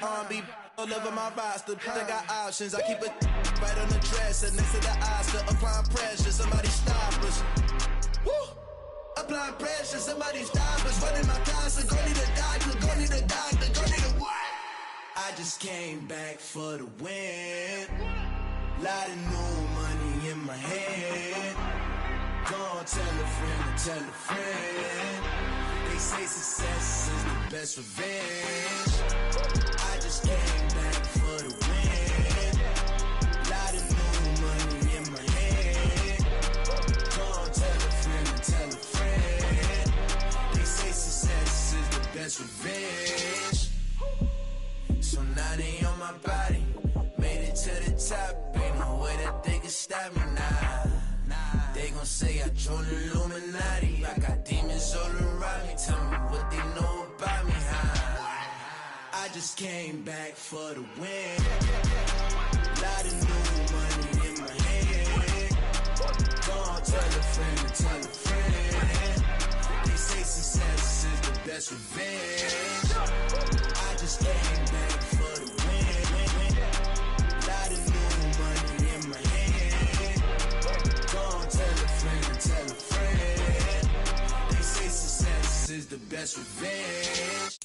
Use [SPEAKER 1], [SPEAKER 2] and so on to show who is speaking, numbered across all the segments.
[SPEAKER 1] R&B all over my roster. I got options. I keep it right on the dresser next to the Oscar. Applying pressure, somebody stop us. Woo! Applying pressure, somebody stop us. Running my closet, go need a doctor, go need a doctor, go need a what? I just came back for the win. Lot of new money in my head. Go tell a friend, tell a friend. They say success is the best revenge. I just came back for the win. Lot of new money in my head. Go tell a friend, tell a friend. They say success is the best revenge. So now they on my body. Made it to the top. Ain't no way that they can stop me now. They gon' say I joined the Illuminati. I got demons all around me. Tell me what they know about me, huh? I just came back for the win. Lot of new money in my head. Gonna tell a friend, tell a friend. They say success is the best revenge. I just came back for the win. Lot of new money in my head. Gonna tell a friend, tell a friend. They say success is the best revenge.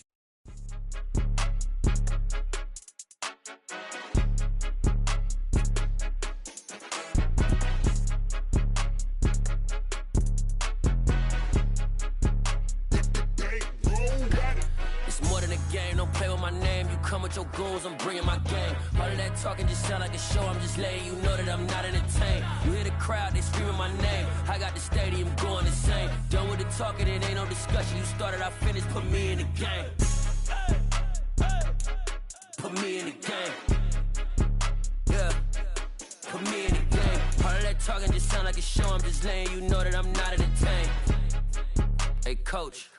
[SPEAKER 1] With your goons, I'm bringing my game. All of that talking just sound like a show. I'm just letting you know that I'm not entertained. You hear the crowd, they screaming my name. I got the stadium going insane. Done with the talking, it ain't no discussion. You started, I finished, put me in the game. Put me in the game. Yeah, put me in the game. All of that talking just sound like a show. I'm just letting you know that I'm not entertained. Hey, coach.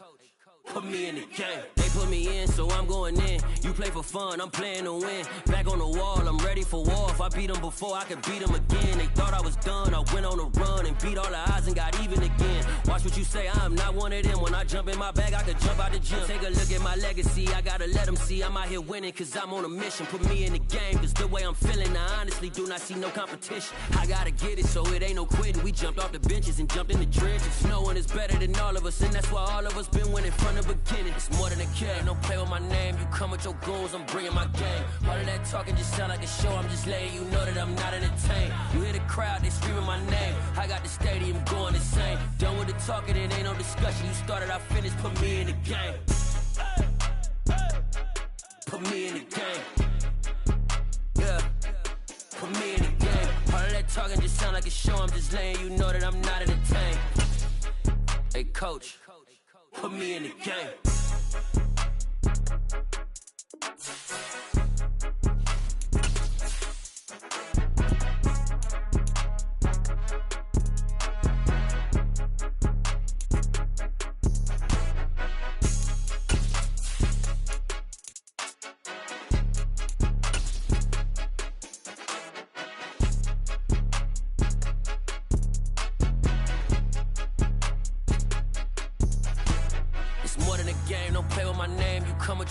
[SPEAKER 1] Put me in the game. They put me in, so I'm going in. You play for fun, I'm playing to win. Back on the wall, I'm ready for war. If I beat them before, I could beat them again. They thought I was done, I went on a run and beat all the odds and got even again. Watch what you say, I'm not one of them. When I jump in my bag, I could jump out the gym. Take a look at my legacy, I gotta let them see I'm out here winning, cause I'm on a mission. Put me in the game, cause the way I'm feeling, I honestly do not see no competition. I gotta get it, so it ain't no quitting. We jumped off the benches and jumped in the trenches. No one is better than all of us, and that's why all of us been winning from the beginning. It's more than a kill, don't play with my name. You come with your goons, I'm bringing my game. All of that talking just sound like a show. I'm just letting you know that I'm not entertained. You hear the crowd, they screaming my name. I got the stadium going insane. Done with the talking, it ain't no discussion. You started, I finished, put me in the game. Put me in the game. Yeah, put me in the game. All of that talking just sound like a show. I'm just letting you know that I'm not entertained. Hey, coach. Put me in the game.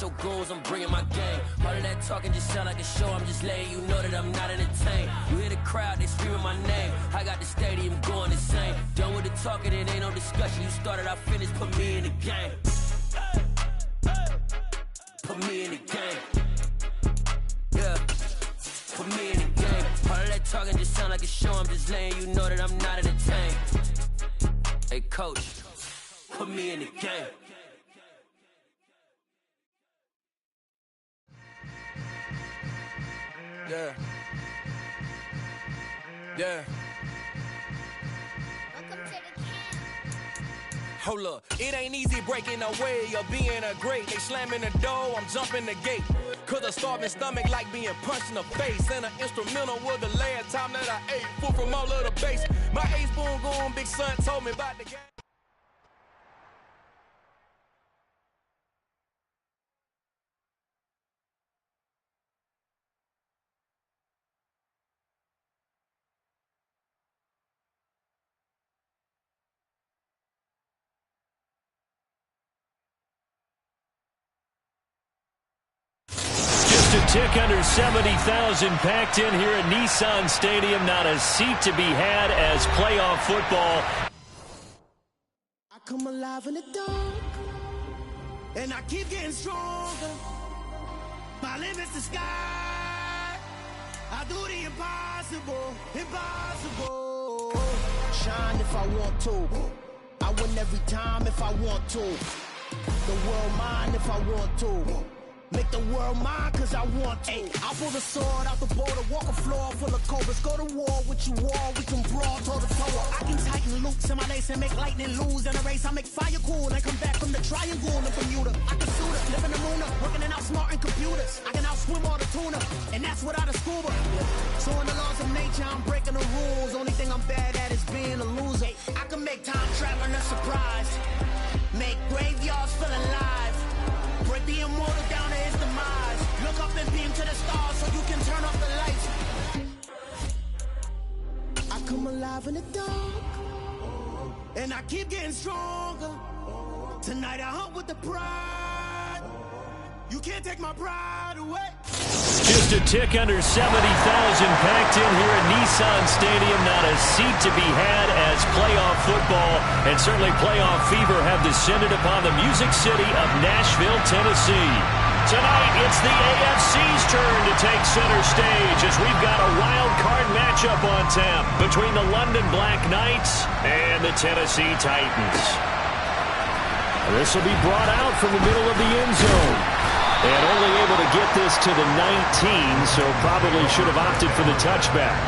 [SPEAKER 1] Your goals, I'm bringing my game. All of that talking just sound like a show. I'm just letting you know that I'm not entertained. You hear the crowd, they screaming my name. I got the stadium going insane. Done with the talking, it ain't no discussion. You started, I finished, put me in the game. Put me in the game. Yeah, put me in the game. All of that talking just sound like a show. I'm just letting you know that I'm not entertained. Hey, coach, put me in the game. Yeah. Yeah. Hold up, it ain't easy breaking away or being a great. They slamming the door, I'm jumping the gate. Cause a starving stomach like being punched in the face. And an instrumental was the last time that I ate. Food from all of the base. My A-spoon going, big son told me about the game.
[SPEAKER 2] Just a tick under 70,000 packed in here at Nissan Stadium. Not a seat to be had as playoff football.
[SPEAKER 1] I come alive in the dark, and I keep getting stronger. My limit's the sky. I do the impossible, impossible. Shine if I want to. I win every time if I want to. The world mine if I want to. Make the world mine cause I want to. Ay, I'll pull the sword out the border, walk a floor full of cobras. Go to war with you all, we can brawl toe to toe. I can tighten loops in my lace and make lightning lose. In a race, I make fire cool and come back from the triangle in Bermuda. I can shoot it, live in the moon, working and outsmarting computers. I can outswim all the tuna, and that's without a scuba. So in the laws of nature, I'm breaking the rules. Only thing I'm bad at is being a loser. I can make time traveling a surprise. Make graveyards feel alive. Break the immortal down to his demise. Look up and beam to the stars so you can turn off the lights. I come alive in the dark, and I keep getting stronger. Tonight I hunt with the pride. You can't take my pride away.
[SPEAKER 2] Just a tick under 70,000 packed in here at Nissan Stadium. Not a seat to be had as playoff football and certainly playoff fever have descended upon the Music City of Nashville, Tennessee. Tonight, it's the AFC's turn to take center stage as we've got a wild card matchup on tap between the London Black Knights and the Tennessee Titans. This will be brought out from the middle of the end zone. And only able to get this to the 19, so probably should have opted for the touchback.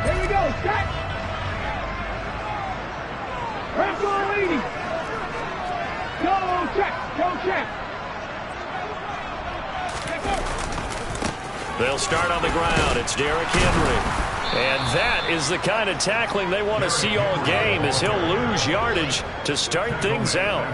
[SPEAKER 3] Here we go, set! Wrestler leading! Go check! Go check!
[SPEAKER 2] They'll start on the ground. It's Derrick Henry. And that is the kind of tackling they want to see all game as he'll lose yardage to start things out.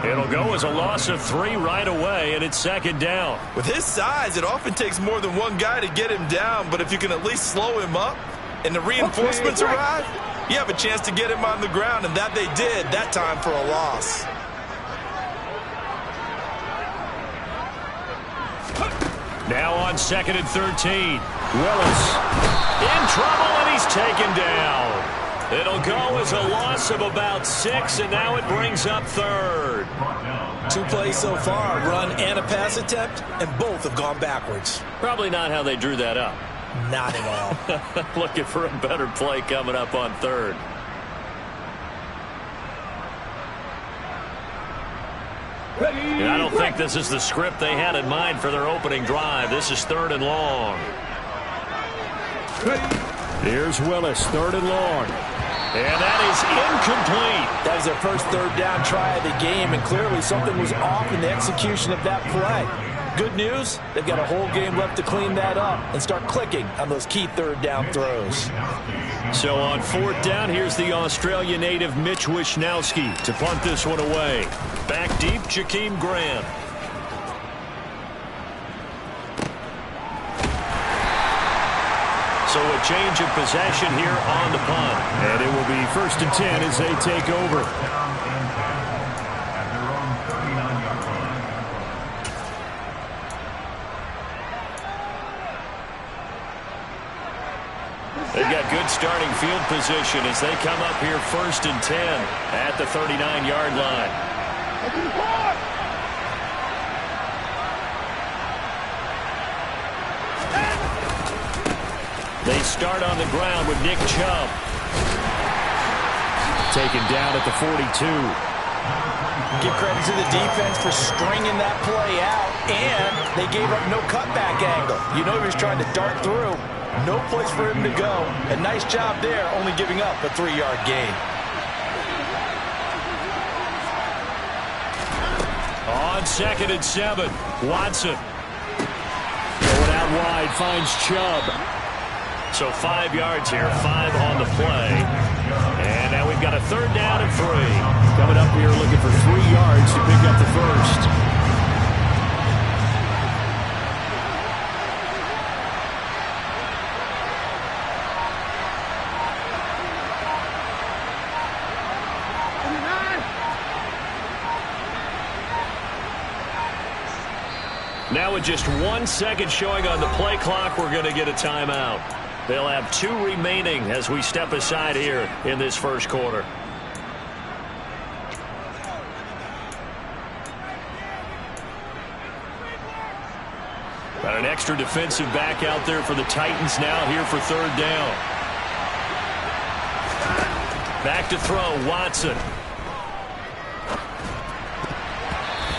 [SPEAKER 2] It'll go as a loss of 3 right away, and it's second down.
[SPEAKER 4] With his size, it often takes more than one guy to get him down, but if you can at least slow him up and the reinforcements arrive, you have a chance to get him on the ground, and that they did that time for a loss.
[SPEAKER 2] Now on 2nd and 13. Willis in trouble, and he's taken down. It'll go as a loss of about 6, and now it brings up 3rd.
[SPEAKER 4] 2 plays so far, run and a pass attempt, and both have gone backwards.
[SPEAKER 2] Probably not how they drew that up.
[SPEAKER 4] Not at all.
[SPEAKER 2] Looking for a better play coming up on 3rd. And I don't think this is the script they had in mind for their opening drive. This is 3rd and long. Here's Willis, 3rd and long. And that is incomplete.
[SPEAKER 4] That was their first 3rd down try of the game, and clearly something was off in the execution of that play. Good news, they've got a whole game left to clean that up and start clicking on those key 3rd down throws.
[SPEAKER 2] So on 4th down, here's the Australia native Mitch Wishnowsky to punt this one away. Back deep, Jakeem Grant. So a change of possession here on the punt. And it will be 1st and 10 as they take over. They've got good starting field position as they come up here 1st and 10 at the 39-yard line. They start on the ground with Nick Chubb. Taken down at the 42.
[SPEAKER 4] Give credit to the defense for stringing that play out, and they gave up no cutback angle. You know he was trying to dart through. No place for him to go. A nice job there, only giving up a 3-yard gain.
[SPEAKER 2] On 2nd and 7, Watson. Going out wide, finds Chubb. So 5 yards here, 5 on the play. And now we They've got a 3rd down and 3. Coming up here looking for 3 yards to pick up the first. Now with just 1 second showing on the play clock, we're going to get a timeout. They'll have 2 remaining as we step aside here in this first quarter. Got an extra defensive back out there for the Titans now here for 3rd down. Back to throw, Watson.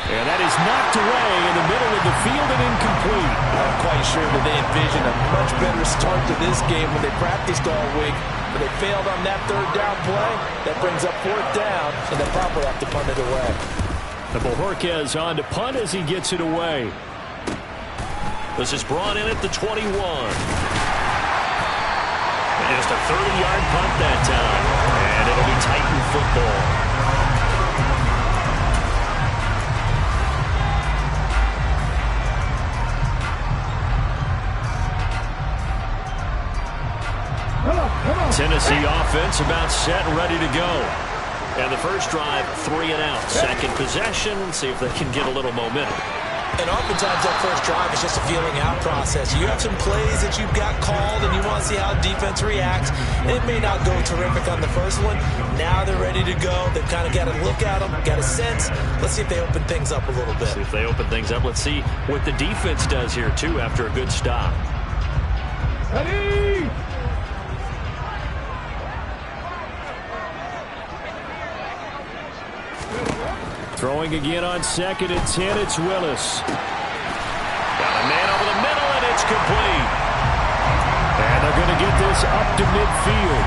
[SPEAKER 2] And that is knocked away in the middle of the field and incomplete.
[SPEAKER 4] I'm quite sure that they envisioned a much better start to this game when they practiced all week. But they failed on that 3rd down play. That brings up 4th down, and they probably have to punt it away.
[SPEAKER 2] The Bojorquez on to punt as he gets it away. This is brought in at the 21. And just a 30-yard punt that time. And it'll be Titan football. Tennessee offense about set and ready to go. And the first drive, 3 and out. Second possession, see if they can get a little momentum.
[SPEAKER 4] And oftentimes that first drive is just a feeling out process. You have some plays that you've got called and you want to see how defense reacts. It may not go terrific on the first one. Now they're ready to go. They've kind of got to look at them, got a sense. Let's see if they open things up a little bit.
[SPEAKER 2] See if they open things up. Let's see what the defense does here, too, after a good stop.
[SPEAKER 3] Ready!
[SPEAKER 2] Throwing again on 2nd and 10, it's Willis. Got a man over the middle, and it's complete. And they're going to get this up to midfield.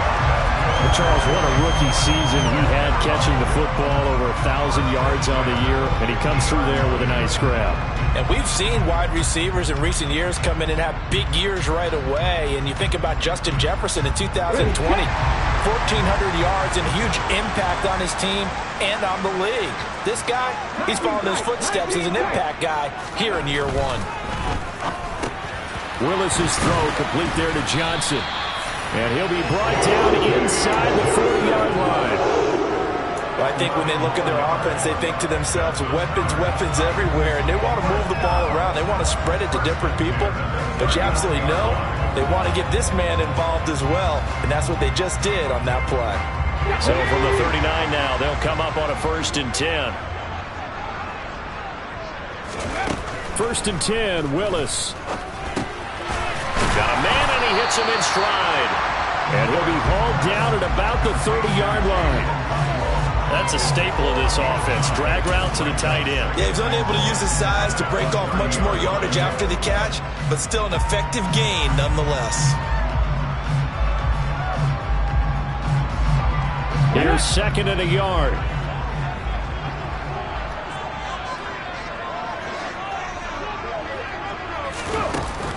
[SPEAKER 2] But Charles, what a rookie season he had catching the football, over 1,000 yards on the year, and he comes through there with a nice grab.
[SPEAKER 4] And we've seen wide receivers in recent years come in and have big years right away. And you think about Justin Jefferson in 2020, 1,400 yards and huge impact on his team and on the league. This guy, he's following his footsteps as an impact guy here in year 1.
[SPEAKER 2] Willis's throw complete there to Johnson. And he'll be brought down inside the 40-yard line.
[SPEAKER 4] I think when they look at their offense, they think to themselves, weapons, weapons everywhere, and they want to move the ball around. They want to spread it to different people, but you absolutely know they want to get this man involved as well, and that's what they just did on that play.
[SPEAKER 2] So from the 39 now, they'll come up on a 1st and 10. 1st and 10, Willis. Got a man, and he hits him in stride. And he'll be hauled down at about the 30-yard line. That's a staple of this offense. Drag route to the tight end.
[SPEAKER 4] Yeah, he's unable to use his size to break off much more yardage after the catch, but still an effective gain nonetheless.
[SPEAKER 2] Here's 2nd and a yard.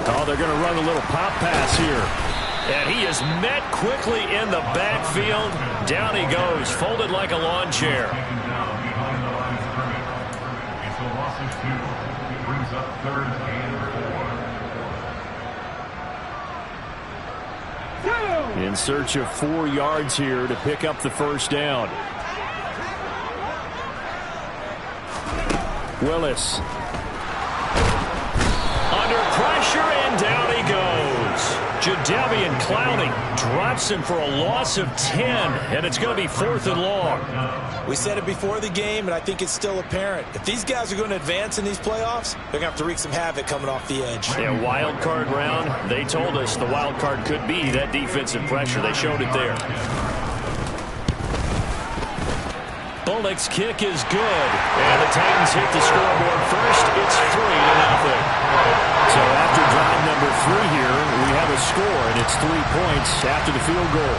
[SPEAKER 2] Oh, they're going to run a little pop pass here. And he is met quickly in the backfield. Down he goes, folded like a lawn chair. In search of 4 yards here to pick up the first down. Willis. Under pressure, and down he goes. Jadeveon Clowney drops him for a loss of 10, and it's going to be 4th and long.
[SPEAKER 4] We said it before the game, and I think it's still apparent. If these guys are going to advance in these playoffs, they're going to have to wreak some havoc coming off the edge.
[SPEAKER 2] Yeah, wild card round. They told us the wild card could be that defensive pressure. They showed it there. Bullock's kick is good, and the Titans hit the scoreboard first. It's 3-0. So after drive number 3 here, we have a score, and it's 3 points after the field goal.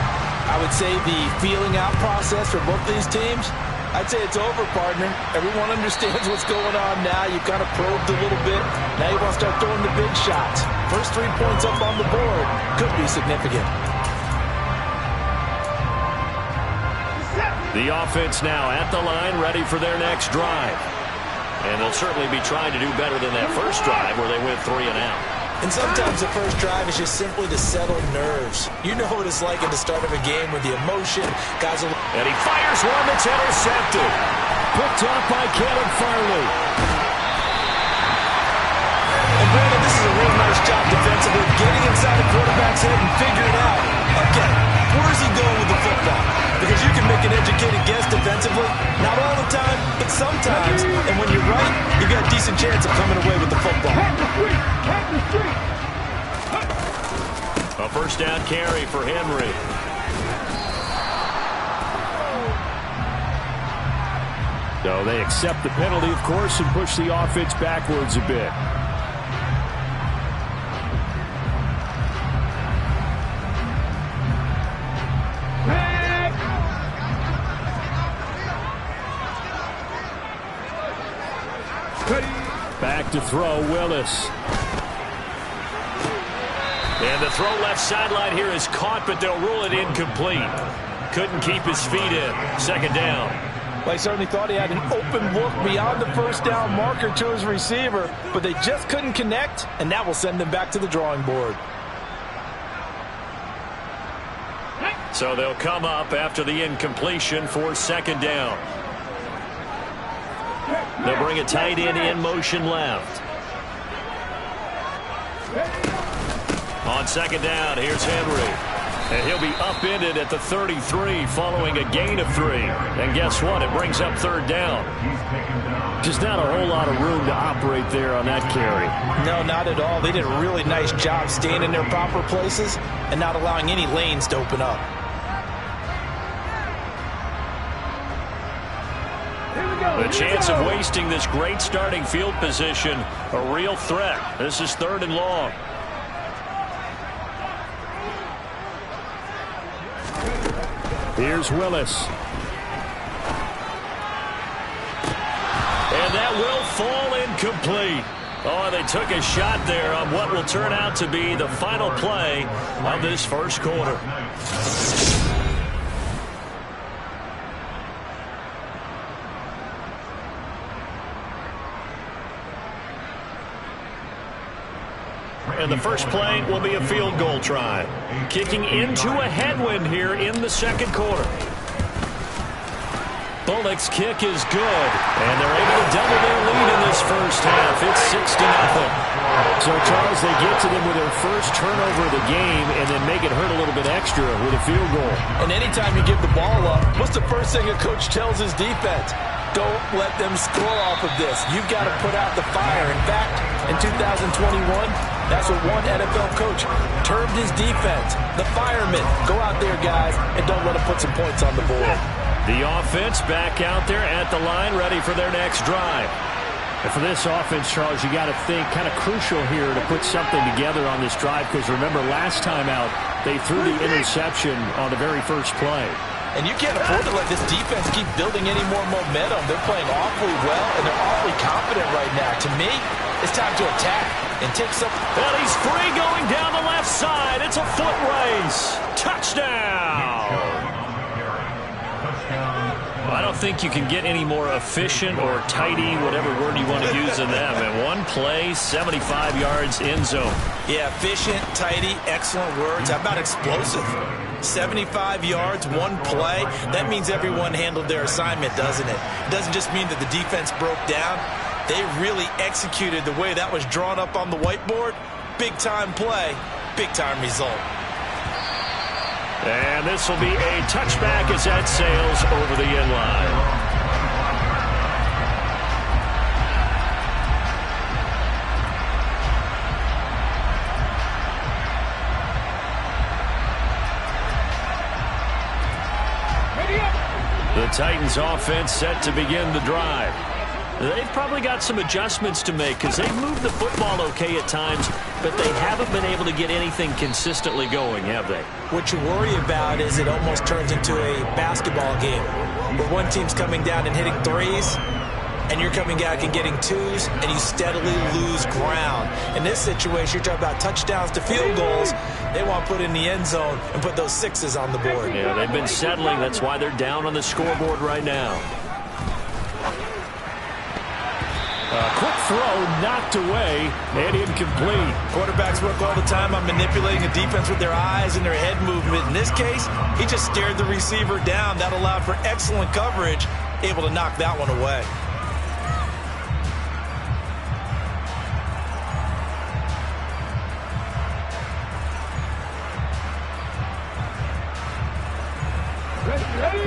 [SPEAKER 4] I would say the feeling out process for both these teams, I'd say it's over, partner. Everyone understands what's going on now. You've kind of probed a little bit. Now you want to start throwing the big shots. First 3 points up on the board could be significant.
[SPEAKER 2] The offense now at the line, ready for their next drive. And they'll certainly be trying to do better than that first drive where they went 3 and out.
[SPEAKER 4] And sometimes the first drive is just simply to settle nerves. You know what it's like at the start of a game with the emotion. Guys are...
[SPEAKER 2] And he fires one that's intercepted. Picked up by Caleb Farley.
[SPEAKER 4] And Brandon, this is a real nice job defensively, getting inside the quarterback's head and figuring out, okay, where's he going with the football? Because you can make an educated guess defensively, not all the time, but sometimes. And when you're right, you've got a decent chance of coming away with the football.
[SPEAKER 2] A first down carry for Henry. So they accept the penalty, of course, and push the offense backwards a bit. Back to throw, Willis. And the throw left sideline here is caught, but they'll rule it incomplete. Couldn't keep his feet in. Second down.
[SPEAKER 4] Well, I certainly thought he had an open look beyond the first down marker to his receiver, but they just couldn't connect, and that will send them back to the drawing board.
[SPEAKER 2] So they'll come up after the incompletion for second down. They'll bring a tight end in motion left. On second down, here's Henry. And he'll be upended at the 33 following a gain of 3. And guess what? It brings up third down. Just not a whole lot of room to operate there on that carry.
[SPEAKER 4] No, not at all. They did a really nice job staying in their proper places and not allowing any lanes to open up.
[SPEAKER 2] The chance of wasting this great starting field position, a real threat. This is 3rd and long. Here's Willis. And that will fall incomplete. Oh, they took a shot there on what will turn out to be the final play of this first quarter. And the first play will be a field goal try. Kicking into a headwind here in the second quarter. Bullock's kick is good. And they're able to double their lead in this first half. It's 6-0. So, Charles, they get to them with their first turnover of the game and then make it hurt a little bit extra with a field goal. And anytime you give the ball up, what's the first thing a coach tells his defense? Don't let them score off of this. You've got to put out the fire. In fact, in 2021, that's what one NFL coach termed his defense. The firemen. Go out there, guys, and don't let them put some points on the board. The offense back out there at the line, ready for their next drive. And for this offense, Charles, you got to think kind of crucial here to put something together on this drive, because remember, last time out, they threw the interception on the very first play. And you can't afford to let this defense keep building any more momentum. They're playing awfully well, and they're awfully confident right now. To me, it's time to attack and take some. And he's free going down the left side. It's a foot race. Touchdown. I don't think you can get any more efficient or tidy, whatever word you want to use in them. And one play, 75 yards, end zone. Yeah, efficient, tidy, excellent words. How about explosive? 75 yards, one play. That means everyone handled their assignment, doesn't it? It doesn't just mean that the defense broke down. They really executed the way that was drawn up on the whiteboard. Big-time play, big-time result. And this will be a touchback as that sails over the end line. The Titans offense set to begin the drive. They've probably got some adjustments to make because they've moved the football okay at times, but they haven't been able to get anything consistently going, have they? What you worry about is it almost turns into a basketball game where one team's coming down and hitting threes,
[SPEAKER 4] and you're coming back and getting twos, and you steadily lose ground. In this situation, you're talking about touchdowns to field goals. They want to put in the end zone and put those sixes on the board.
[SPEAKER 2] Yeah, they've been settling. That's why they're down on the scoreboard right now.
[SPEAKER 5] Quick throw, knocked away, and incomplete.
[SPEAKER 4] Quarterbacks work all the time on manipulating the defense with their eyes and their head movement. In this case, he just stared the receiver down. That allowed for excellent coverage, able to knock that one away.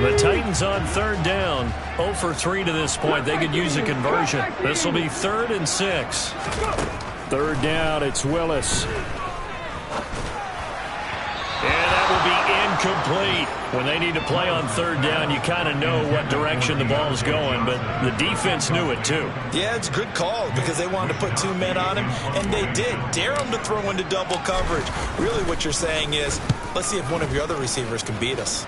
[SPEAKER 2] The Titans on third down. 0 for 3 to this point. They could use a conversion. This will be 3rd and 6.
[SPEAKER 5] Third down, it's Willis.
[SPEAKER 2] And that will be incomplete. When they need to play on third down, you kind of know what direction the ball's going, but the defense knew it too.
[SPEAKER 4] Yeah, it's a good call because they wanted to put 2 men on him, and they did. Dare him to throw into double coverage. Really what you're saying is, let's see if one of your other receivers can beat us.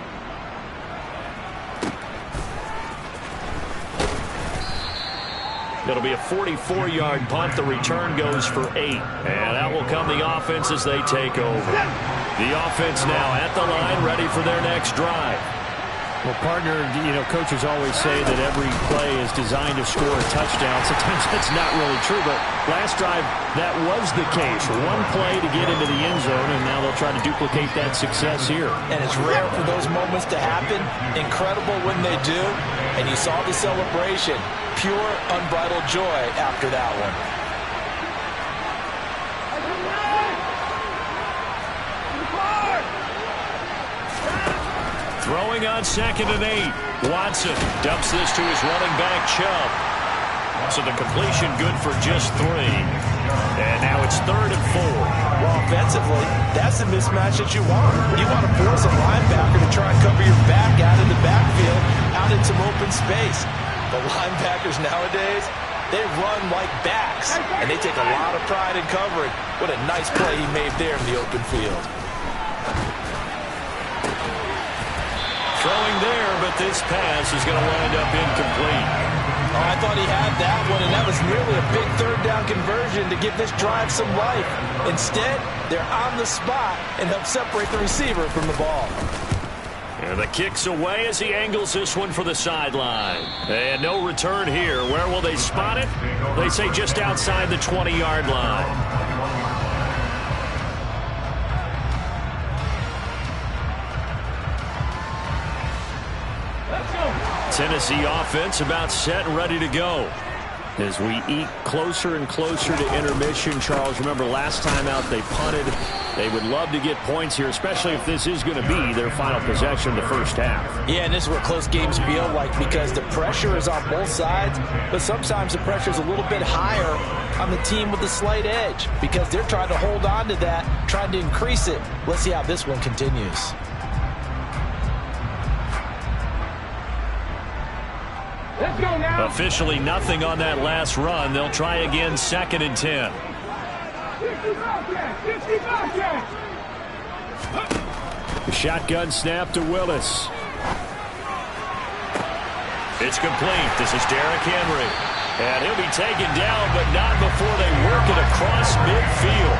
[SPEAKER 2] It'll be a 44-yard punt. The return goes for 8. And that will come the offense as they take over. The offense now at the line, ready for their next drive.
[SPEAKER 5] Well, partner, coaches always say that every play is designed to score a touchdown. Sometimes that's not really true, but last drive, that was the case. One play to get into the end zone, and now they'll try to duplicate that success here.
[SPEAKER 4] And it's rare for those moments to happen. Incredible when they do. And you saw the celebration. Pure, unbridled joy after that one.
[SPEAKER 2] Throwing on 2nd and 8. Watson dumps this to his running back, Chubb. So the completion good for just 3. And now it's 3rd and 4.
[SPEAKER 4] Well, offensively, that's a mismatch that you want. You want to force a linebacker to try and cover your back out in the backfield, out in some open space. The linebackers nowadays, they run like backs, and they take a lot of pride in covering. What a nice play he made there in the open field.
[SPEAKER 2] Throwing there, but this pass is going to wind up incomplete.
[SPEAKER 4] Oh, I thought he had that one, and that was nearly a big third down conversion to give this drive some life. Instead, they're on the spot and help separate the receiver from the ball.
[SPEAKER 2] And the kick's away as he angles this one for the sideline. And no return here. Where will they spot it? They say just outside the 20-yard line. Tennessee offense about set and ready to go. As we eke closer and closer to intermission, Charles, remember last time out they punted. They would love to get points here, especially if this is going to be their final possession of the first half.
[SPEAKER 4] Yeah, and this is what close games feel like because the pressure is on both sides, but sometimes the pressure is a little bit higher on the team with the slight edge because they're trying to hold on to that, trying to increase it. Let's see how this one continues.
[SPEAKER 3] Let's go now.
[SPEAKER 2] Officially nothing on that last run. They'll try again 2nd and 10.
[SPEAKER 3] 50
[SPEAKER 5] Shotgun snap to Willis.
[SPEAKER 2] It's complete. This is Derrick Henry. And he'll be taken down, but not before they work it across midfield.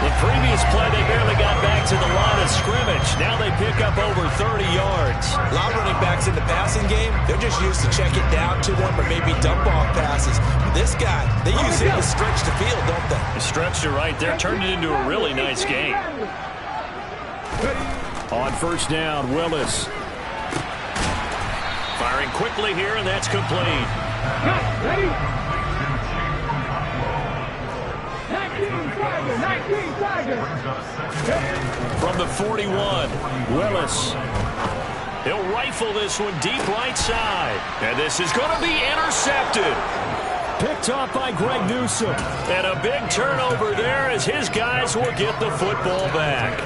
[SPEAKER 2] The previous play, they barely got back to the line of scrimmage. Now they pick up over 30 yards.
[SPEAKER 4] A lot of running backs in the passing game, they're just used to check it down to one or maybe dump off passes. This guy, they use him to stretch the field, don't they?
[SPEAKER 2] He stretched it right there, turned it into a really nice game.
[SPEAKER 5] On first down, Willis.
[SPEAKER 2] Firing quickly here, and that's complete.
[SPEAKER 3] Ready? 19 Tigers.
[SPEAKER 2] From the 41, Willis. He'll rifle this one deep right side. And this is going to be intercepted.
[SPEAKER 5] Picked off by Greg Newsome.
[SPEAKER 2] And a big turnover there as his guys will get the football back.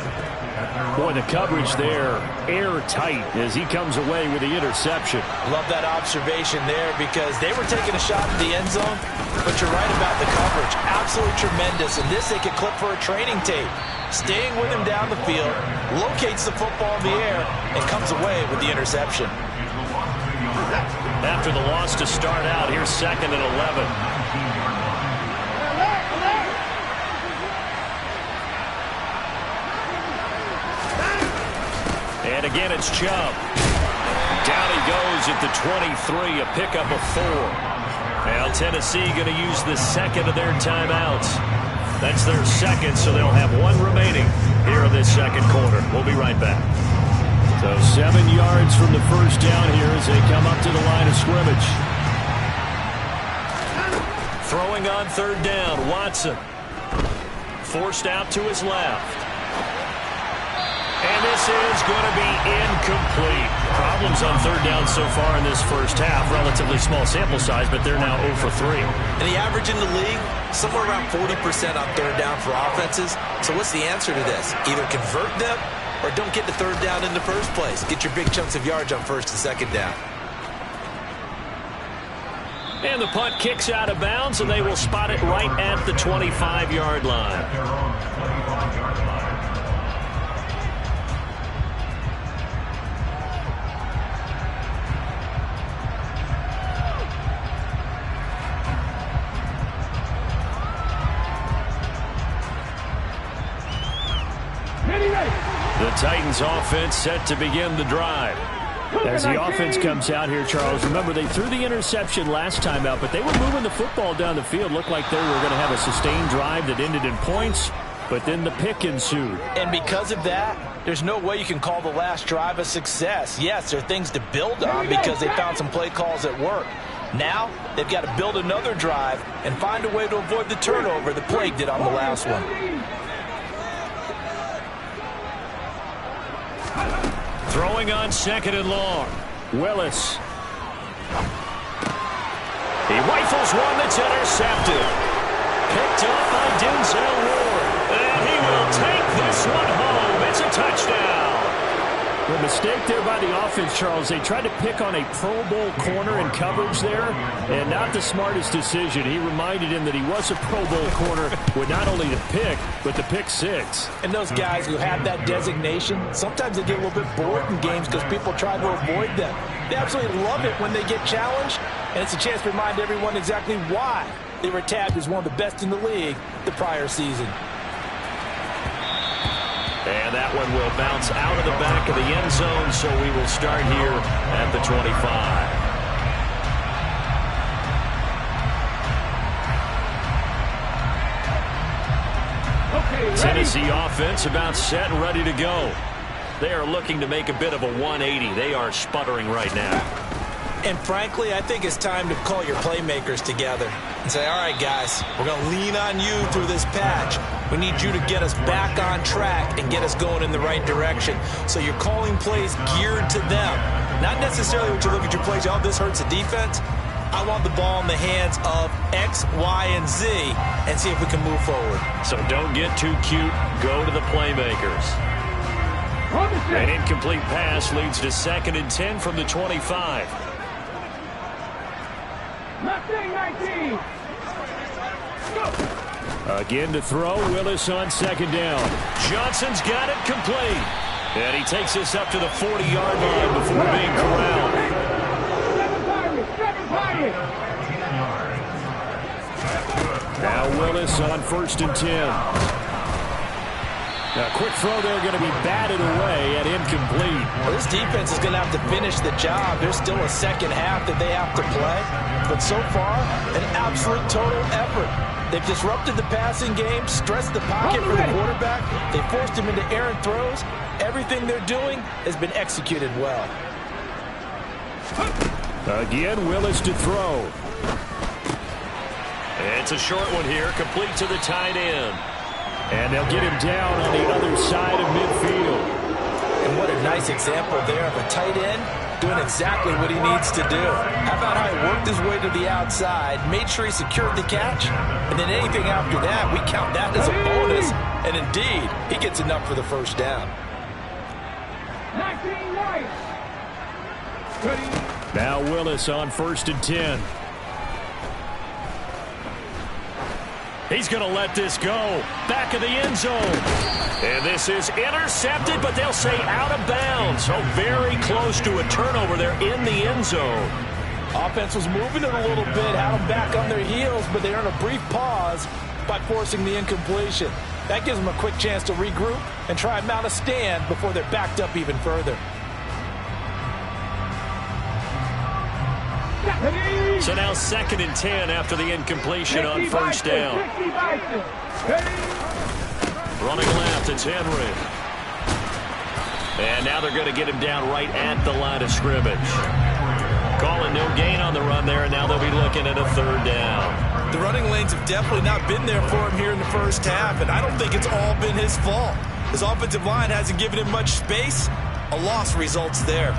[SPEAKER 5] Boy, the coverage there, airtight as he comes away with the interception.
[SPEAKER 4] Love that observation there because they were taking a shot at the end zone, but you're right about the coverage. Absolutely tremendous. And this they could clip for a training tape. Staying with him down the field, locates the football in the air, and comes away with the interception.
[SPEAKER 2] after the loss to start out. Here's 2nd and 11. And again, it's Chubb. Down he goes at the 23, a pickup of 4. Now Tennessee going to use the second of their timeouts. That's their second, so they'll have 1 remaining here in this second quarter. We'll be right back.
[SPEAKER 5] So 7 yards from the first down here as they come up to the line of scrimmage.
[SPEAKER 2] Throwing on 3rd down, Watson. Forced out to his left. And this is going to be incomplete. Problems on 3rd down so far in this first half. Relatively small sample size, but they're now 0 for 3.
[SPEAKER 4] And the average in the league, somewhere around 40% on 3rd down for offenses. So what's the answer to this? Either convert them or don't get to 3rd down in the first place. Get your big chunks of yards on 1st and 2nd down.
[SPEAKER 2] And the punt kicks out of bounds, and they will spot it right at the 25-yard line. The Titans offense set to begin the drive.
[SPEAKER 5] As the offense comes out here, Charles, remember they threw the interception last time out, but they were moving the football down the field. Looked like they were going to have a sustained drive that ended in points, but then the pick ensued.
[SPEAKER 4] And because of that, there's no way you can call the last drive a success. Yes, there are things to build on because they found some play calls that work. Now, they've got to build another drive and find a way to avoid the turnover that plagued it on the last one.
[SPEAKER 2] Throwing on 2nd and long. Willis. He rifles one that's intercepted. Picked off by Denzel Ward. And he will take this one home. It's a touchdown.
[SPEAKER 5] The mistake there by the offense, Charles, they tried to pick on a Pro Bowl corner in coverage there, and not the smartest decision. He reminded him that he was a Pro Bowl corner with not only the pick, but the pick 6.
[SPEAKER 4] And those guys who have that designation, sometimes they get a little bit bored in games because people try to avoid them. They absolutely love it when they get challenged, and it's a chance to remind everyone exactly why they were tagged as one of the best in the league the prior season.
[SPEAKER 2] And that one will bounce out of the back of the end zone, so we will start here at the 25.
[SPEAKER 3] Okay,
[SPEAKER 2] Tennessee offense about set and ready to go. They are looking to make a bit of a 180. They are sputtering right now.
[SPEAKER 4] And frankly, I think it's time to call your playmakers together and say, all right, guys, we're going to lean on you through this patch. We need you to get us back on track and get us going in the right direction. So you're calling plays geared to them. Not necessarily when you look at your plays, oh, this hurts the defense. I want the ball in the hands of X, Y, and Z and see if we can move forward.
[SPEAKER 2] So don't get too cute. Go to the playmakers. An incomplete pass leads to 2nd and 10 from the 25.
[SPEAKER 3] 19.
[SPEAKER 5] Again to throw, Willis on 2nd down.
[SPEAKER 2] Johnson's got it complete. And he takes us up to the 40-yard line before being corralled.
[SPEAKER 3] 7 targets.
[SPEAKER 5] Now Willis on 1st and 10. A quick throw there going to be batted away and incomplete.
[SPEAKER 4] Well, this defense is going to have to finish the job. There's still a second half that they have to play. But so far, an absolute total effort. They've disrupted the passing game, stressed the pocket for the quarterback. They forced him into errant throws. Everything they're doing has been executed well.
[SPEAKER 5] Again, Willis to throw.
[SPEAKER 2] It's a short one here, complete to the tight end.
[SPEAKER 5] And they'll get him down on the other side of midfield.
[SPEAKER 4] And what a nice example there of a tight end doing exactly what he needs to do. How about how he worked his way to the outside, made sure he secured the catch, and then anything after that, we count that as a bonus. And indeed, he gets enough for the first down.
[SPEAKER 3] 19 right.
[SPEAKER 5] Now Willis on 1st and 10.
[SPEAKER 2] He's going to let this go. Back of the end zone. And this is intercepted, but they'll say out of bounds. So very close to a turnover there in the end zone.
[SPEAKER 4] Offense was moving it a little bit, had them back on their heels, but they earned a brief pause by forcing the incompletion. That gives them a quick chance to regroup and try and mount a stand before they're backed up even further.
[SPEAKER 2] So now 2nd and 10 after the incompletion on first down. Running left, it's Henry. And now they're going to get him down right at the line of scrimmage. Calling no gain on the run there, and now they'll be looking at a 3rd down.
[SPEAKER 4] The running lanes have definitely not been there for him here in the first half, and I don't think it's all been his fault. His offensive line hasn't given him much space. A loss results there.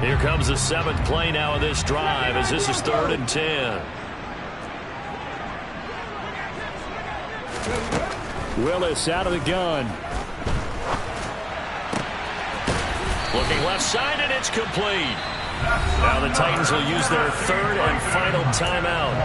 [SPEAKER 2] Here comes the 7th play now of this drive as this is 3rd and 10.
[SPEAKER 5] Willis out of the gun.
[SPEAKER 2] Looking left side, and it's complete. Now the Titans will use their 3rd and final timeout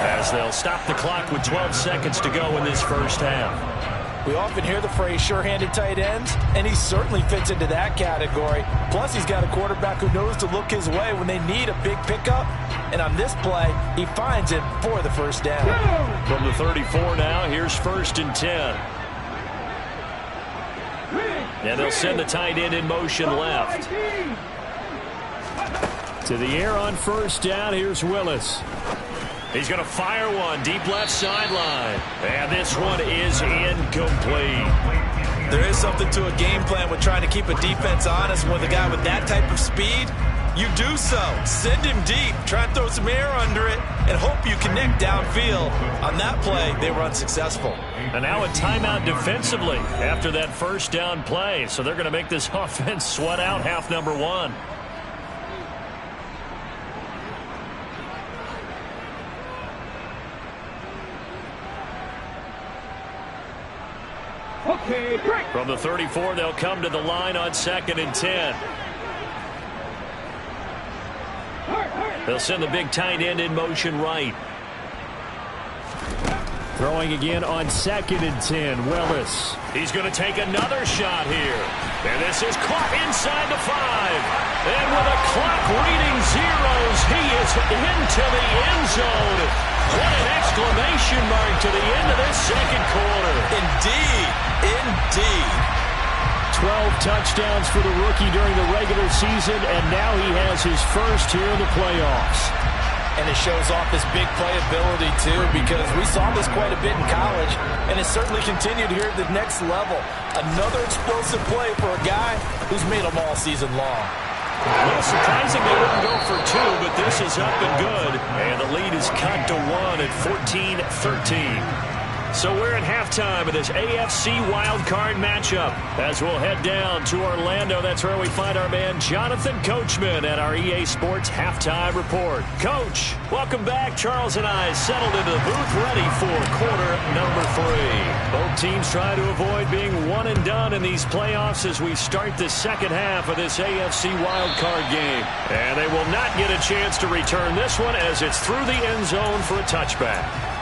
[SPEAKER 2] as they'll stop the clock with 12 seconds to go in this first half.
[SPEAKER 4] We often hear the phrase sure-handed tight ends, and he certainly fits into that category. Plus, he's got a quarterback who knows to look his way when they need a big pickup. And on this play, he finds it for the first down.
[SPEAKER 2] From the 34 now, here's 1st and 10. And they'll send the tight end in motion left.
[SPEAKER 5] To the air on first down, here's Willis.
[SPEAKER 2] He's going to fire one deep left sideline. And this one is incomplete.
[SPEAKER 4] There is something to a game plan with trying to keep a defense honest with a guy with that type of speed. You do so. Send him deep. Try and throw some air under it and hope you connect downfield. On that play, they were unsuccessful.
[SPEAKER 2] And now a timeout defensively after that first down play. So they're going to make this offense sweat out half number 1.
[SPEAKER 3] Okay, break.
[SPEAKER 2] From the 34, they'll come to the line on 2nd and 10. They'll send the big tight end in motion right.
[SPEAKER 5] Throwing again on 2nd and 10, Willis.
[SPEAKER 2] He's going to take another shot here. And this is caught inside the 5. And with a clock reading zeros, he is into the end zone. What an exclamation mark to the end of this second quarter.
[SPEAKER 4] Indeed. Indeed.
[SPEAKER 5] 12 touchdowns for the rookie during the regular season, and now he has his first here in the playoffs.
[SPEAKER 4] And it shows off his big playability, too, because we saw this quite a bit in college, and it certainly continued here at the next level. Another explosive play for a guy who's made them all season long.
[SPEAKER 2] Well, surprising they wouldn't go for 2, but this is up and good. And the lead is cut to 1 at 14-13. So we're at halftime of this AFC wildcard matchup. As we'll head down to Orlando, that's where we find our man Jonathan Coachman at our EA Sports Halftime Report. Coach, welcome back. Charles and I settled into the booth ready for quarter number 3. Both teams try to avoid being one and done in these playoffs as we start the second half of this AFC wildcard game. And they will not get a chance to return this one as it's through the end zone for a touchback.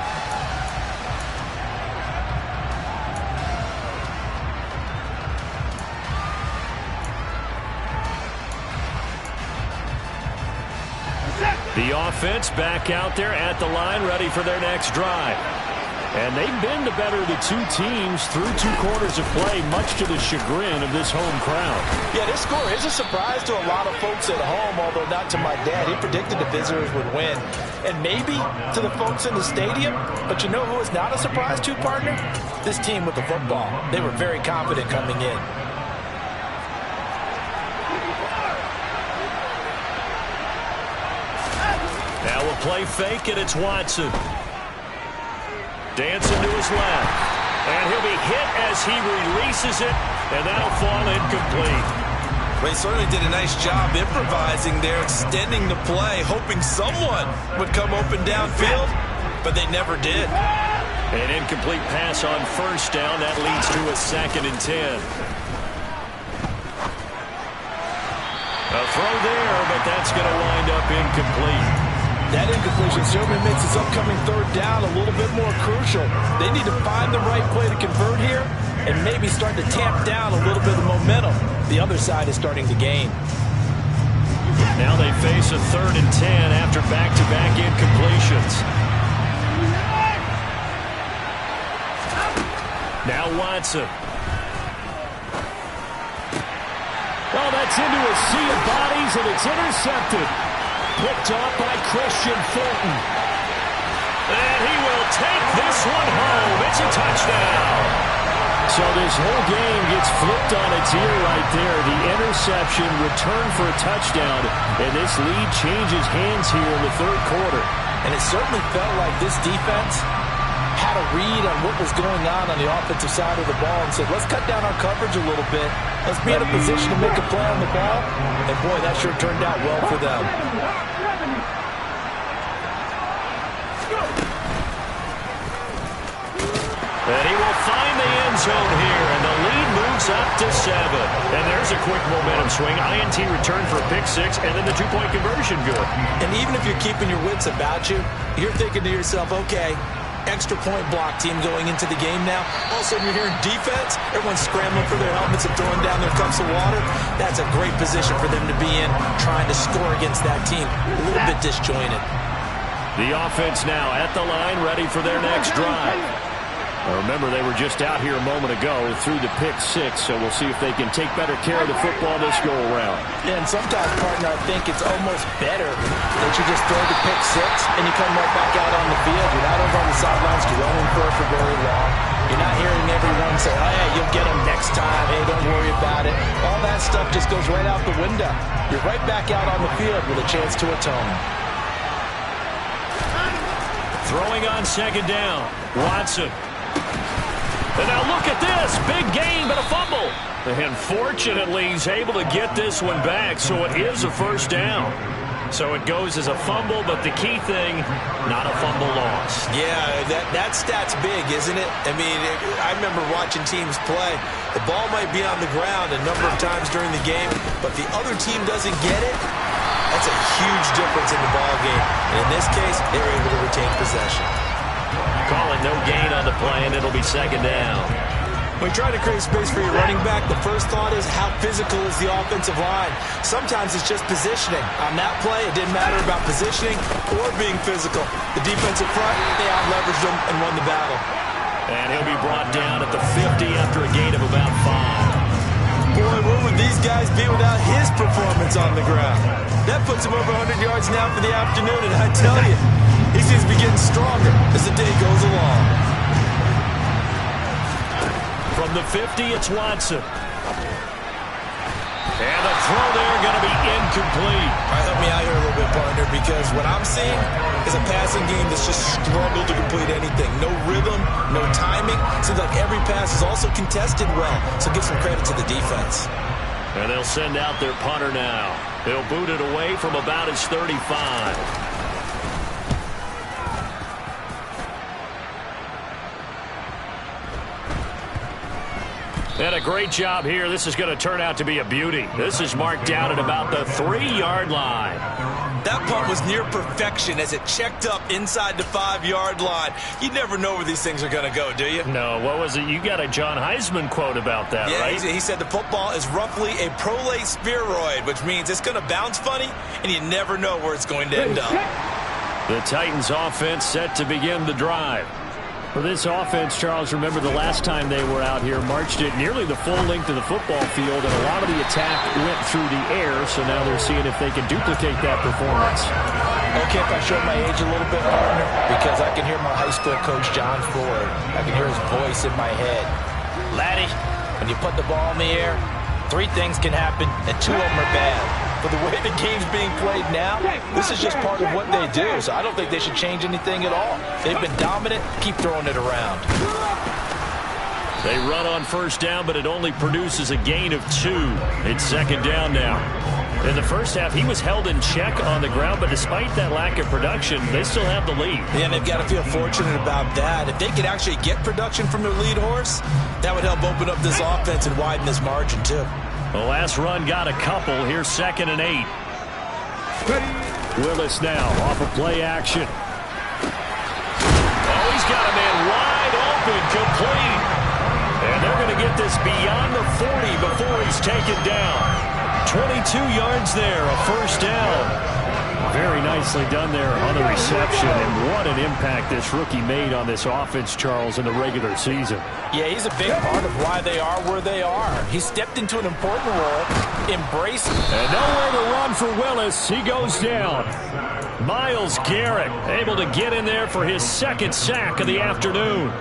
[SPEAKER 2] The offense back out there at the line, ready for their next drive. And they've been the better of the two teams through 2 quarters of play, much to the chagrin of this home crowd.
[SPEAKER 4] Yeah, this score is a surprise to a lot of folks at home, although not to my dad. He predicted the visitors would win. And maybe to the folks in the stadium, but you know who is not a surprise to, partner? This team with the football. They were very confident coming in.
[SPEAKER 2] Now we'll play fake, and it's Watson. Dancing to his left. And he'll be hit as he releases it, and that'll fall incomplete.
[SPEAKER 4] Well, he certainly did a nice job improvising there, extending the play, hoping someone would come open downfield, but they never did.
[SPEAKER 2] An incomplete pass on first down. That leads to a 2nd and 10. A throw there, but that's going to wind up incomplete.
[SPEAKER 4] That incompletion certainly makes this upcoming 3rd down a little bit more crucial. They need to find the right play to convert here and maybe start to tamp down a little bit of momentum the other side is starting to gain.
[SPEAKER 2] Now they face a 3rd and 10 after back-to-back incompletions. Now Watson.
[SPEAKER 5] Oh, that's into a sea of bodies, and it's intercepted. Picked off by Christian Fulton.
[SPEAKER 2] And he will take this one home. It's a touchdown.
[SPEAKER 5] So this whole game gets flipped on its ear right there. The interception returned for a touchdown, and this lead changes hands here in the 3rd quarter.
[SPEAKER 4] And it certainly felt like this defense had a read on what was going on the offensive side of the ball and said, let's cut down our coverage a little bit. Let's be in a position to make a play on the ball. And, boy, that sure turned out well for them.
[SPEAKER 2] And he will find the end zone here, and the lead moves up to 7. And there's a quick momentum swing. INT return for a pick 6, and then the 2-point conversion good.
[SPEAKER 4] And even if you're keeping your wits about you, you're thinking to yourself, okay, extra point block team going into the game now. All of a sudden you're hearing defense. Everyone's scrambling for their helmets and throwing down their cups of water. That's a great position for them to be in, trying to score against that team. A little bit disjointed.
[SPEAKER 2] The offense now at the line, ready for their next drive.
[SPEAKER 5] Remember, they were just out here a moment ago through the pick 6, so we'll see if they can take better care of the football this go-around.
[SPEAKER 4] Yeah, and sometimes, partner, I think it's almost better that you just throw the pick 6 and you come right back out on the field. You're not over on the sidelines dwelling for very long. You're not hearing everyone say, oh, yeah, you'll get them next time. Hey, don't worry about it. All that stuff just goes right out the window. You're right back out on the field with a chance to atone.
[SPEAKER 2] Throwing on 2nd down. Watson. And now look at this. Big gain, but a fumble. And fortunately, he's able to get this one back, so it is a 1st down. So it goes as a fumble, but the key thing, not a fumble loss.
[SPEAKER 4] Yeah, that stat's big, isn't it? I mean, I remember watching teams play. The ball might be on the ground a number of times during the game, but the other team doesn't get it. That's a huge difference in the ball game. And in this case, they were able to retain possession.
[SPEAKER 2] Call it no gain on the play, and it'll be 2nd down.
[SPEAKER 4] When you try to create space for your running back, the first thought is how physical is the offensive line. Sometimes it's just positioning. On that play, it didn't matter about positioning or being physical. The defensive front, they out-leveraged them and won the battle.
[SPEAKER 2] And he'll be brought down at the 50 after a gain of about 5.
[SPEAKER 4] Boy, where would these guys be without his performance on the ground? That puts him over 100 yards now for the afternoon, and I tell you, he seems to be getting stronger as the day goes along.
[SPEAKER 2] From the 50, it's Watson. And the throw there going to be incomplete.
[SPEAKER 4] All right, help me out here a little bit, partner, because what I'm seeing is a passing game that's just struggled to complete anything. No rhythm, no timing. Seems like every pass is also contested well, so give some credit to the defense.
[SPEAKER 2] And they'll send out their punter now. They'll boot it away from about his 35. And a great job here. This is going to turn out to be a beauty. This is marked down at about the 3-yard line.
[SPEAKER 4] That punt was near perfection as it checked up inside the 5-yard line. You never know where these things are going to go, do you?
[SPEAKER 2] No, what was it? You got a John Heisman quote about that, right?
[SPEAKER 4] Yeah, he said the football is roughly a prolate spheroid, which means it's going to bounce funny, and you never know where it's going to end up.
[SPEAKER 2] The Titans offense set to begin the drive.
[SPEAKER 5] For this offense, Charles, remember the last time they were out here, marched it nearly the full length of the football field, and a lot of the attack went through the air, so now they're seeing if they can duplicate that performance.
[SPEAKER 4] Okay, if I show my age a little bit, partner, because I can hear my high school coach, John Ford. I can hear his voice in my head. Laddie, when you put the ball in the air, 3 things can happen, and 2 of them are bad. But the way the game's being played now, this is just part of what they do. So I don't think they should change anything at all. They've been dominant. Keep throwing it around.
[SPEAKER 2] They run on 1st down, but it only produces a gain of 2. It's 2nd down now. In the first half, he was held in check on the ground, but despite that lack of production, they still have the lead.
[SPEAKER 4] Yeah, and they've got to feel fortunate about that. If they could actually get production from their lead horse, that would help open up this offense and widen this margin, too.
[SPEAKER 2] The last run got a couple. Here's 2nd and 8.
[SPEAKER 5] Willis now off of play action.
[SPEAKER 2] Oh, he's got a man wide open, complete. And they're going to get this beyond the 40 before he's taken down. 22 yards there, a first down.
[SPEAKER 5] Very nicely done there on the reception, and what an impact this rookie made on this offense, Charles, in the regular season.
[SPEAKER 4] Yeah, he's a big part of why they are where they are. He stepped into an important role, embraced it.
[SPEAKER 5] And nowhere to run for Willis. He goes down.
[SPEAKER 2] Myles Garrett able to get in there for his second sack of the afternoon.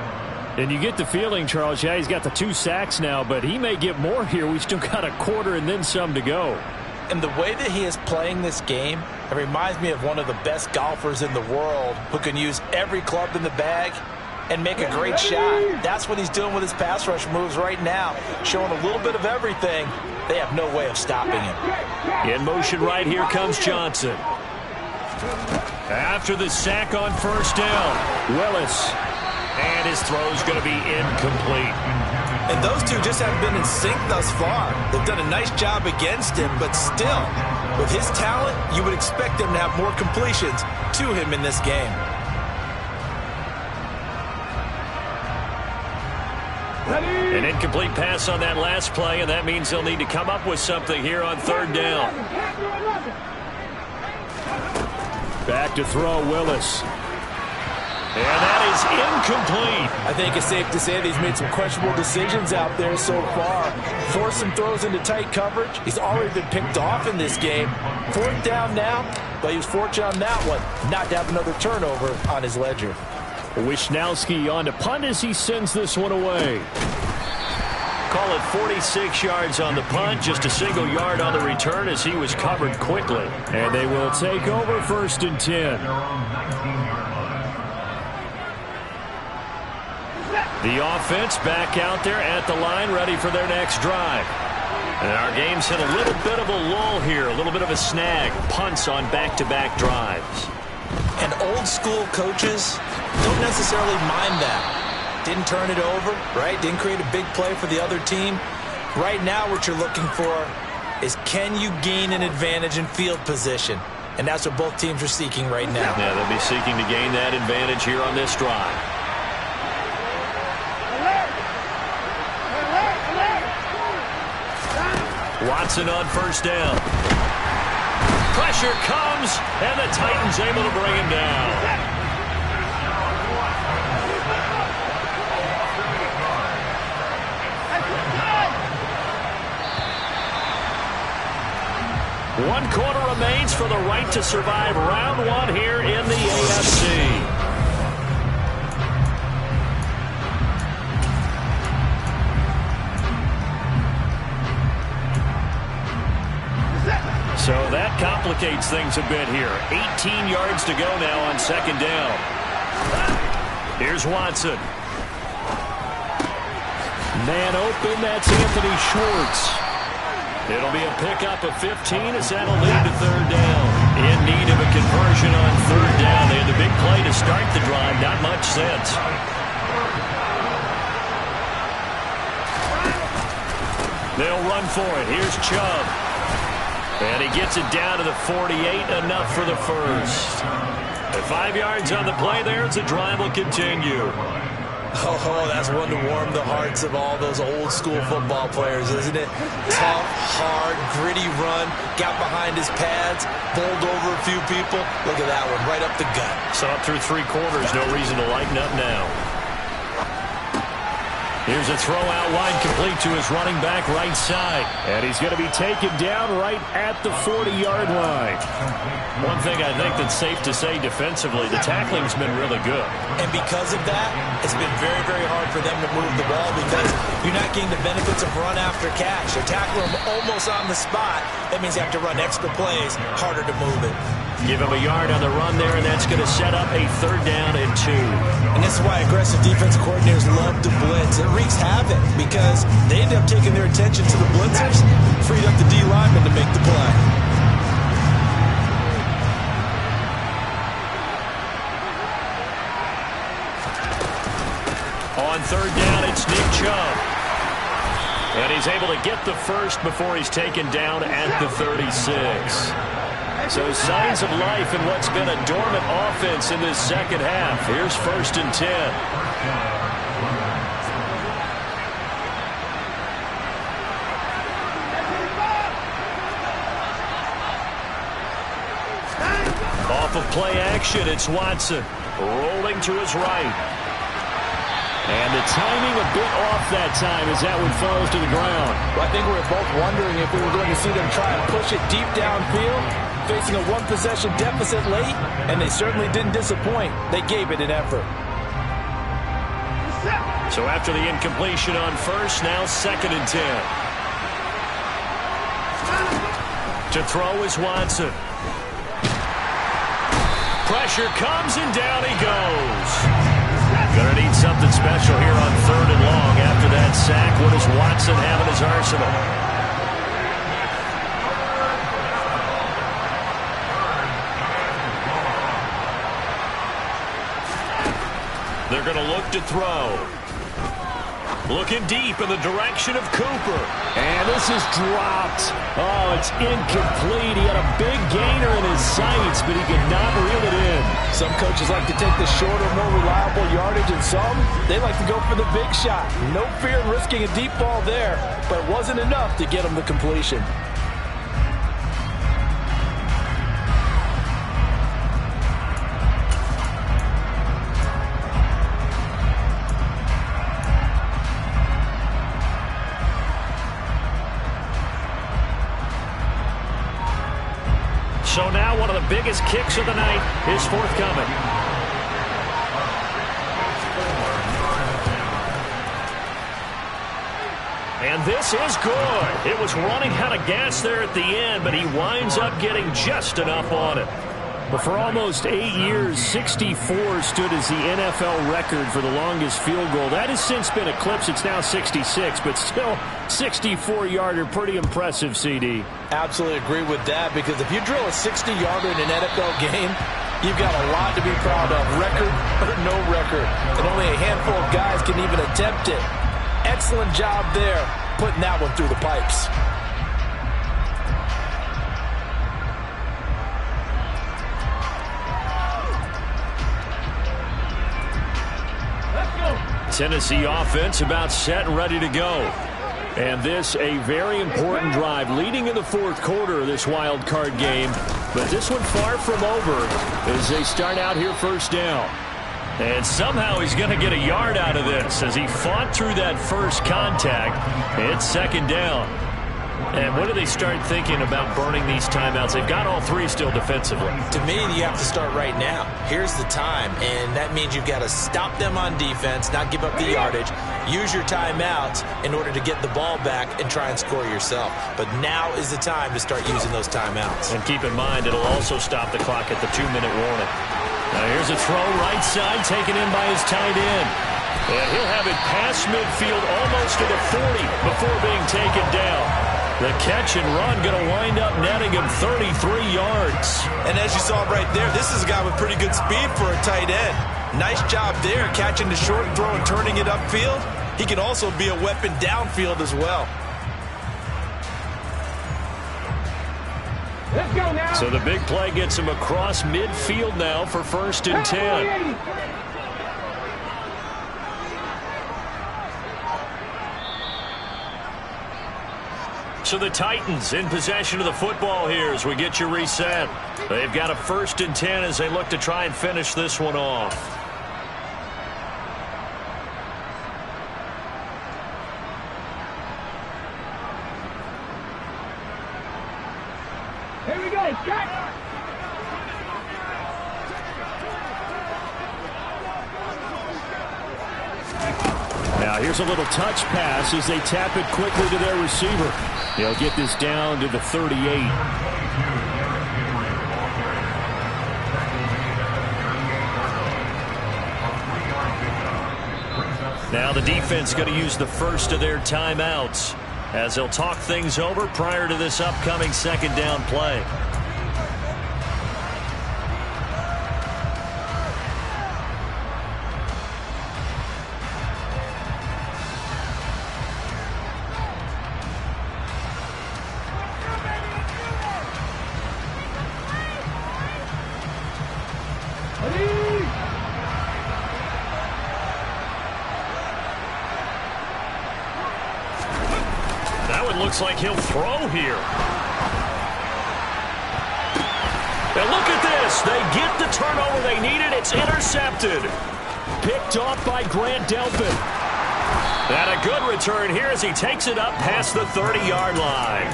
[SPEAKER 5] And you get the feeling, Charles, yeah, he's got the 2 sacks now, but he may get more here. We still got a quarter and then some to go.
[SPEAKER 4] And the way that he is playing this game, it reminds me of one of the best golfers in the world who can use every club in the bag and make a great shot. That's what he's doing with his pass rush moves right now, showing a little bit of everything. They have no way of stopping him.
[SPEAKER 2] In motion right here comes Johnson. After the sack on first down, Willis. And his throw's going to be incomplete.
[SPEAKER 4] And those two just haven't been in sync thus far. They've done a nice job against him, but still, with his talent, you would expect him to have more completions to him in this game.
[SPEAKER 2] An incomplete pass on that last play, and that means they'll need to come up with something here on third down.
[SPEAKER 5] Back to throw, Willis.
[SPEAKER 2] And that is incomplete.
[SPEAKER 4] I think it's safe to say that he's made some questionable decisions out there so far. Forced some throws into tight coverage. He's already been picked off in this game. Fourth down now, but he was fortunate on that one not to have another turnover on his ledger.
[SPEAKER 5] Wisnowski on to punt as he sends this one away.
[SPEAKER 2] Call it 46 yards on the punt, just a single yard on the return as he was covered quickly.
[SPEAKER 5] And they will take over 1st and 10.
[SPEAKER 2] The offense back out there at the line, ready for their next drive. And our game's hit a little bit of a lull here, a little bit of a snag. Punts on back-to-back drives.
[SPEAKER 4] And old school coaches don't necessarily mind that. Didn't turn it over, right? Didn't create a big play for the other team. Right now what you're looking for is, can you gain an advantage in field position? And that's what both teams are seeking right now.
[SPEAKER 2] Yeah, they'll be seeking to gain that advantage here on this drive. Watson on first down. Pressure comes, and the Titans able to bring him down. One quarter remains for the right to survive round one here in the AFC. So that complicates things a bit here. 18 yards to go now on second down. Here's Watson.
[SPEAKER 5] Man open, that's Anthony Schwartz.
[SPEAKER 2] It'll be a pickup of 15 as that'll lead to third down. In need of a conversion on third down. They had the big play to start the drive. Not much sense. They'll run for it. Here's Chubb. And he gets it down to the 48, enough for the first. At 5 yards on the play there, as the drive will continue.
[SPEAKER 4] Oh, that's one to warm the hearts of all those old school football players, isn't it? Tough, hard, gritty run, got behind his pads, bowled over a few people. Look at that one, right up the gut.
[SPEAKER 2] So up through 3 quarters, no reason to lighten up now. Here's a throw out wide, complete to his running back right side.
[SPEAKER 5] And he's going to be taken down right at the 40-yard line.
[SPEAKER 2] One thing I think that's safe to say defensively, the tackling's been really good.
[SPEAKER 4] And because of that, it's been very, very hard for them to move the ball because you're not getting the benefits of run after catch. They're tackling them almost on the spot. That means you have to run extra plays, harder to move it.
[SPEAKER 2] Give him a yard on the run there, and that's going to set up a third down and 2.
[SPEAKER 4] And this is why aggressive defensive coordinators love to blitz. It wreaks havoc because they end up taking their attention to the blitzers, freed up the D lineman to make the play.
[SPEAKER 2] On third down, it's Nick Chubb. And he's able to get the first before he's taken down at the 36. So signs of life in what's been a dormant offense in this second half. Here's 1st and 10. off of play action. It's Watson rolling to his right. And the timing a bit off that time as that one falls to the ground.
[SPEAKER 4] Well, I think we were both wondering if we were going to see them try and push it deep downfield, facing a one-possession deficit late, and they certainly didn't disappoint. They gave it an effort.
[SPEAKER 2] So after the incompletion on first, now 2nd and 10. To throw is Watson. Pressure comes and down he goes. Gonna need something special here on 3rd and long. After that sack, what does Watson have in his arsenal? They're gonna look to throw. Looking deep in the direction of Cooper.
[SPEAKER 5] And this is dropped. Oh, it's incomplete. He had a big gainer in his sights, but he could not reel it in.
[SPEAKER 4] Some coaches like to take the shorter, more reliable yardage, and some, they like to go for the big shot. No fear in risking a deep ball there, but it wasn't enough to get him the completion.
[SPEAKER 2] So now one of the biggest kicks of the night is forthcoming. And this is good. It was running out of gas there at the end, but he winds up getting just enough on it.
[SPEAKER 5] But for almost 8 years, 64 stood as the NFL record for the longest field goal. That has since been eclipsed. It's now 66, but still 64-yarder. Pretty impressive, CD.
[SPEAKER 4] Absolutely agree with that, because if you drill a 60-yarder in an NFL game, you've got a lot to be proud of, record or no record. And only a handful of guys can even attempt it. Excellent job there, putting that one through the pipes.
[SPEAKER 2] Tennessee offense about set and ready to go. And this a very important drive leading in the 4th quarter of this wild card game. But this one far from over as they start out here 1st down. And somehow he's going to get a yard out of this as he fought through that first contact. It's 2nd down. And when do they start thinking about burning these timeouts? They've got all 3 still defensively.
[SPEAKER 6] To me, you have to start right now. Here's the time, and that means you've got to stop them on defense, not give up the yardage, use your timeouts in order to get the ball back and try and score yourself. But now is the time to start using those timeouts.
[SPEAKER 2] And keep in mind, it'll also stop the clock at the 2-minute warning. Now here's a throw right side taken in by his tight end. And he'll have it past midfield almost to the 40 before being taken down. The catch and run going to wind up netting him 33 yards.
[SPEAKER 6] And as you saw right there, this is a guy with pretty good speed for a tight end. Nice job there, catching the short throw and turning it upfield. He can also be a weapon downfield as well.
[SPEAKER 3] Let's go now.
[SPEAKER 2] So the big play gets him across midfield now for 1st and 10. So the Titans in possession of the football here as we get you reset. They've got a 1st and 10 as they look to try and finish this one off.
[SPEAKER 3] Here we go. Cut.
[SPEAKER 5] Now here's a little touch pass as they tap it quickly to their receiver. They'll get this down to the 38.
[SPEAKER 2] Now the defense going to use the first of their timeouts as they'll talk things over prior to this upcoming 2nd down play. Looks like he'll throw here. Now look at this. this. They get the turnover they needed. It's intercepted.
[SPEAKER 5] Picked off by Grant Delpit.
[SPEAKER 2] And a good return here as he takes it up past the 30-yard line.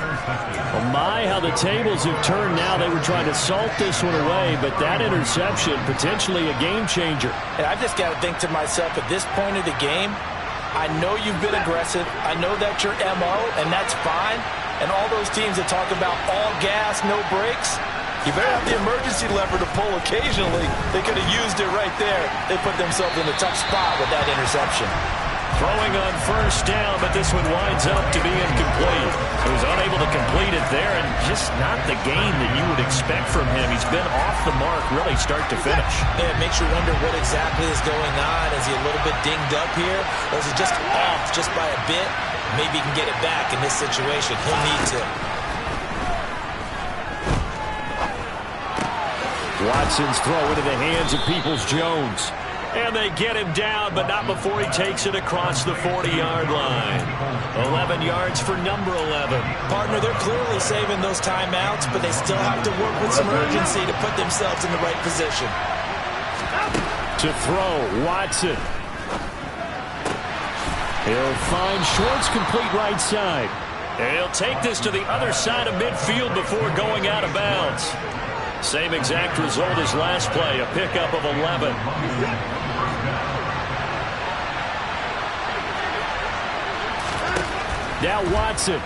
[SPEAKER 5] Oh my, how the tables have turned now. They were trying to salt this one away, but that interception, potentially a game changer.
[SPEAKER 4] And I've just got to think to myself, at this point of the game, I know you've been aggressive. I know that's your MO, and that's fine. And all those teams that talk about all gas, no brakes, you better have the emergency lever to pull occasionally. They could have used it right there. They put themselves in a tough spot with that interception.
[SPEAKER 2] Throwing on first down, but this one winds up to be incomplete. He was unable to complete it there, and just not the game that you would expect from him. He's been off the mark really start to finish.
[SPEAKER 6] Yeah, it makes you wonder what exactly is going on. Is he a little bit dinged up here, or is he just off just by a bit? Maybe he can get it back in this situation. He'll need to.
[SPEAKER 5] Watson's throw into the hands of Peoples-Jones.
[SPEAKER 2] And they get him down, but not before he takes it across the 40-yard line. 11 yards for number 11.
[SPEAKER 6] Partner, they're clearly saving those timeouts, but they still have to work with some urgency to put themselves in the right position.
[SPEAKER 5] To throw, Watson. He'll find Shorts, complete right side.
[SPEAKER 2] And he'll take this to the other side of midfield before going out of bounds. Same exact result as last play, a pickup of 11.
[SPEAKER 5] Now Watson.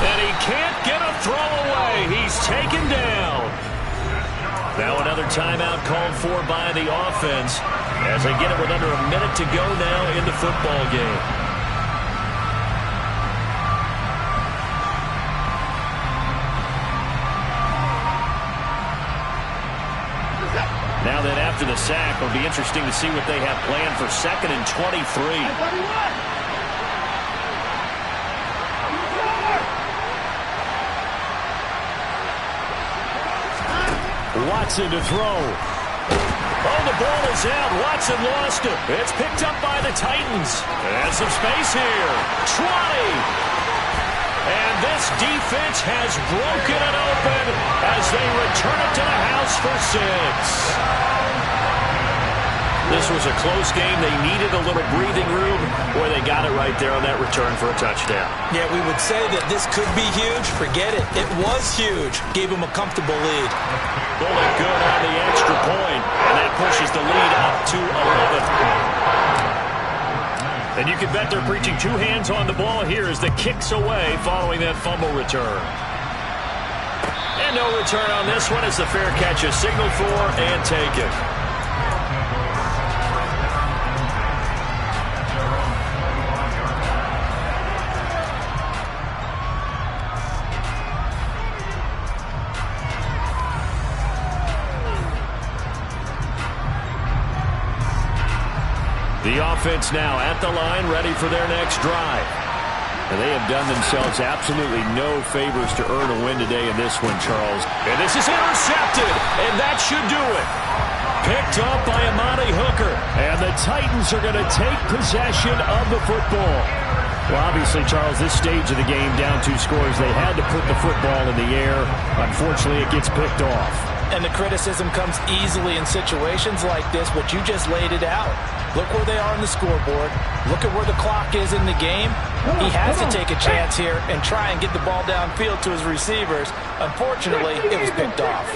[SPEAKER 2] And he can't get a throw away. He's taken down. Now another timeout called for by the offense as they get it with under a minute to go now in the football game. Now then, after the sack, it'll be interesting to see what they have planned for 2nd and 23.
[SPEAKER 5] Watson to throw.
[SPEAKER 2] Oh, the ball is out. Watson lost it. It's picked up by the Titans. And some space here. 20. And this defense has broken it open as they return it to the house for 6. This was a close game. They needed a little breathing room, or they got it right there on that return for a touchdown.
[SPEAKER 6] Yeah, we would say that this could be huge. Forget it. It was huge. Gave them a comfortable lead.
[SPEAKER 2] Pulling good on the extra point, and that pushes the lead up to 11. And you can bet they're preaching two hands on the ball here as the kick's away following that fumble return. And no return on this one as the fair catch is signaled for and taken. The offense now at the line, ready for their next drive. And they have done themselves absolutely no favors to earn a win today in this one, Charles. And this is intercepted, and that should do it. Picked up by Amani Hooker.
[SPEAKER 5] And the Titans are going to take possession of the football. Well, obviously, Charles, this stage of the game, down 2 scores, they had to put the football in the air. Unfortunately, it gets picked off.
[SPEAKER 4] And the criticism comes easily in situations like this, but you just laid it out. Look where they are on the scoreboard. Look at where the clock is in the game. He has to take a chance here and try and get the ball downfield to his receivers. Unfortunately, it was picked off.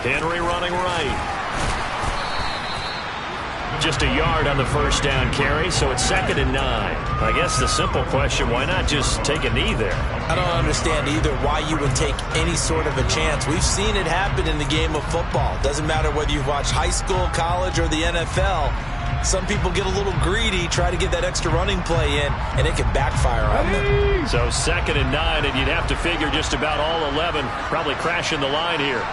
[SPEAKER 2] Henry running right. Just a yard on the first down carry, so it's 2nd and 9. I guess the simple question, why not just take a knee there?
[SPEAKER 6] I don't understand either why you would take any sort of a chance. We've seen it happen in the game of football. Doesn't matter whether you've watched high school, college, or the NFL. Some people get a little greedy, try to get that extra running play in, and it can backfire on them.
[SPEAKER 2] So 2nd and 9, and you'd have to figure just about all 11 probably crashing the line here.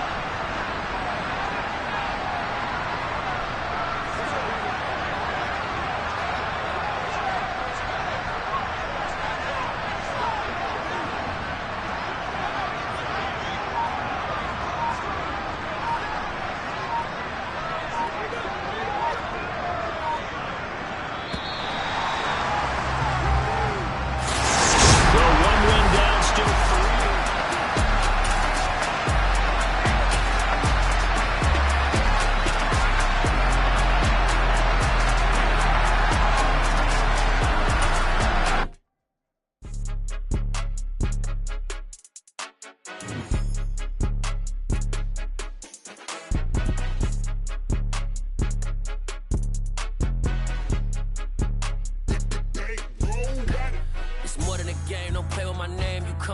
[SPEAKER 7] It's more than a game, don't play with my name. You come